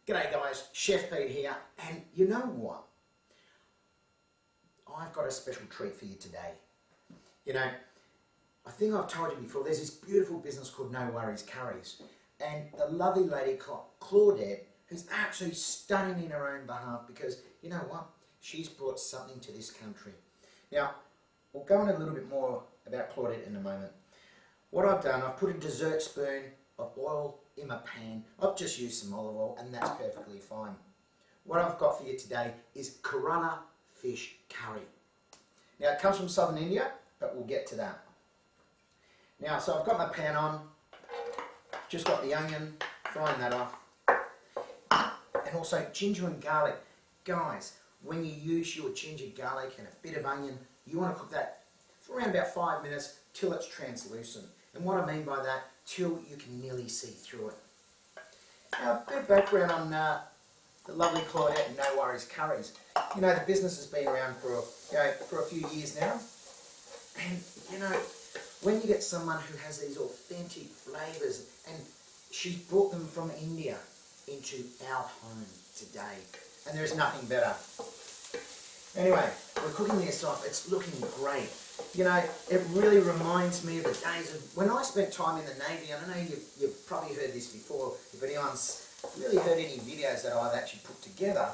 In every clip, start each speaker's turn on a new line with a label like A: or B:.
A: G'day guys, Chef Pete here, and you know what? I've got a special treat for you today. You know, I think I've told you before, there's this beautiful business called No Worries Curries, and the lovely lady Claudette, who's absolutely stunning in her own behalf because, you know what? She's brought something to this country. Now, we'll go on a little bit more about Claudette in a moment. What I've done, I've put a dessert spoon of oil in my pan. I've just used some olive oil and that's perfectly fine. What I've got for you today is Kerala fish curry. Now it comes from southern India, but we'll get to that. Now, so I've got my pan on, just got the onion, frying that off, and also ginger and garlic. Guys, when you use your ginger, garlic and a bit of onion, you want to cook that for around about 5 minutes till it's translucent. And what I mean by that, till you can nearly see through it. Now, a bit of background on the lovely Claudette and No Worries Curries. You know, the business has been around for a few years now. And, you know, when you get someone who has these authentic flavours, and she's brought them from India into our home today, and there's nothing better. Anyway, we're cooking this off. It's looking great. You know, it really reminds me of the days of when I spent time in the Navy. I don't know, you've probably heard this before, if anyone's really heard any videos that I've actually put together.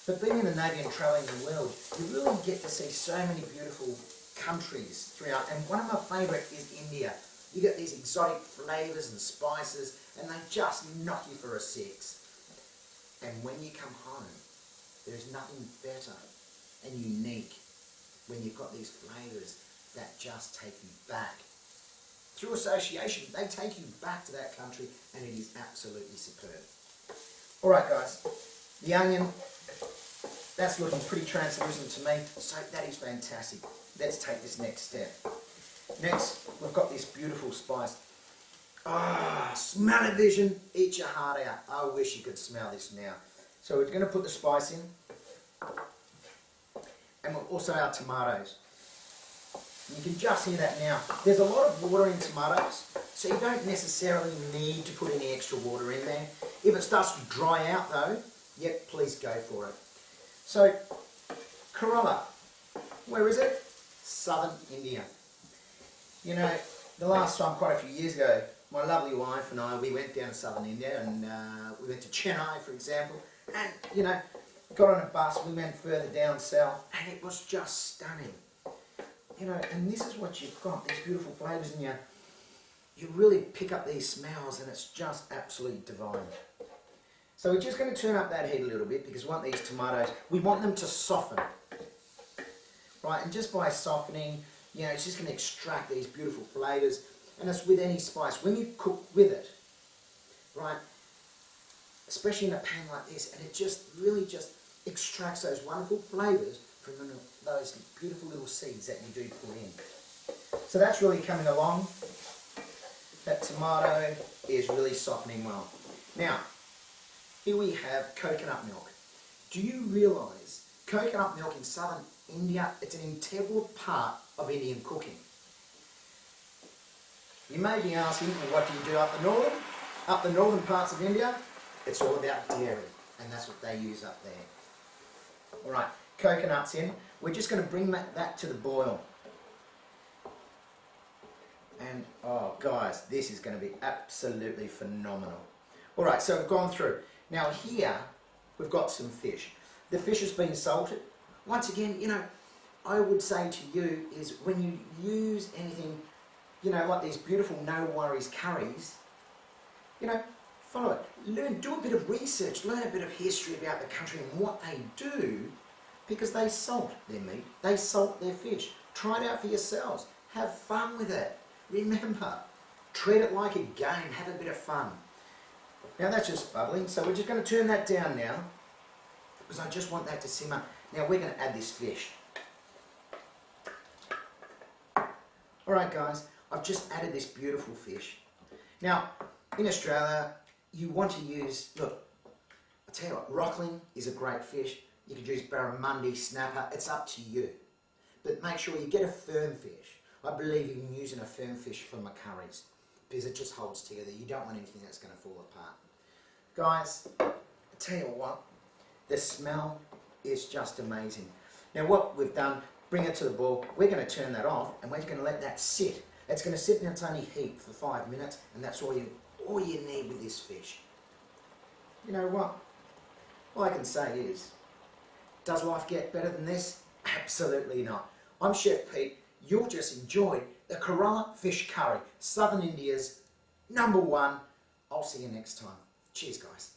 A: But being in the Navy and travelling the world, you really get to see so many beautiful countries throughout. And one of my favourite is India. You get these exotic flavours and spices, and they just knock you for a six. And when you come home, there's nothing better and unique when you've got these flavours that just take you back. Through association, they take you back to that country, and it is absolutely superb. Alright guys, the onion, that's looking pretty translucent to me, so that is fantastic. Let's take this next step. Next, we've got this beautiful spice. Ah, smell-o-vision, eat your heart out. I wish you could smell this now. So we're going to put the spice in. And also our tomatoes. You can just hear that now. There's a lot of water in tomatoes, so you don't necessarily need to put any extra water in there. If it starts to dry out though, yep, please go for it. So, Kerala, where is it? Southern India. You know, the last time, quite a few years ago, my lovely wife and I, we went down to southern India, and we went to Chennai, for example, and, you know, got on a bus, we went further down south, and it was just stunning. You know, and this is what you've got, these beautiful flavours, and you really pick up these smells, and it's just absolutely divine. So we're just going to turn up that heat a little bit, because we want these tomatoes, we want them to soften. Right, and just by softening, you know, it's just going to extract these beautiful flavours, and it's with any spice. When you cook with it, right, especially in a pan like this, and it just really just extracts those wonderful flavours from those beautiful little seeds that you do put in. So that's really coming along. That tomato is really softening well. Now, here we have coconut milk. Do you realise coconut milk in southern India, it's an integral part of Indian cooking? You may be asking, well, what do you do up the northern? Up the northern parts of India, it's all about dairy, and that's what they use up there. Alright, coconuts in. We're just going to bring that to the boil. And, oh guys, this is going to be absolutely phenomenal. Alright, so we've gone through. Now here, we've got some fish. The fish has been salted. Once again, you know, I would say to you is when you use anything, you know, like these beautiful No Worries curries, you know, follow it. Learn, do a bit of research, learn a bit of history about the country and what they do, because they salt their meat, they salt their fish. Try it out for yourselves. Have fun with it. Remember, treat it like a game, have a bit of fun. Now that's just bubbling, so we're just going to turn that down now, because I just want that to simmer. Now we're going to add this fish. Alright guys, I've just added this beautiful fish. Now, in Australia, you want to use, look, I'll tell you what, rockling is a great fish. You can use barramundi, snapper, it's up to you. But make sure you get a firm fish. I believe in using a firm fish for my curries, because it just holds together. You don't want anything that's going to fall apart. Guys, tell you what, the smell is just amazing. Now what we've done, bring it to the boil, we're going to turn that off and we're going to let that sit. It's going to sit in its only heat for 5 minutes, and that's all you need with this fish. You know what? All I can say is, does life get better than this? Absolutely not. I'm Chef Pete. You've just enjoyed the Kerala fish curry, Southern India's #1. I'll see you next time. Cheers, guys.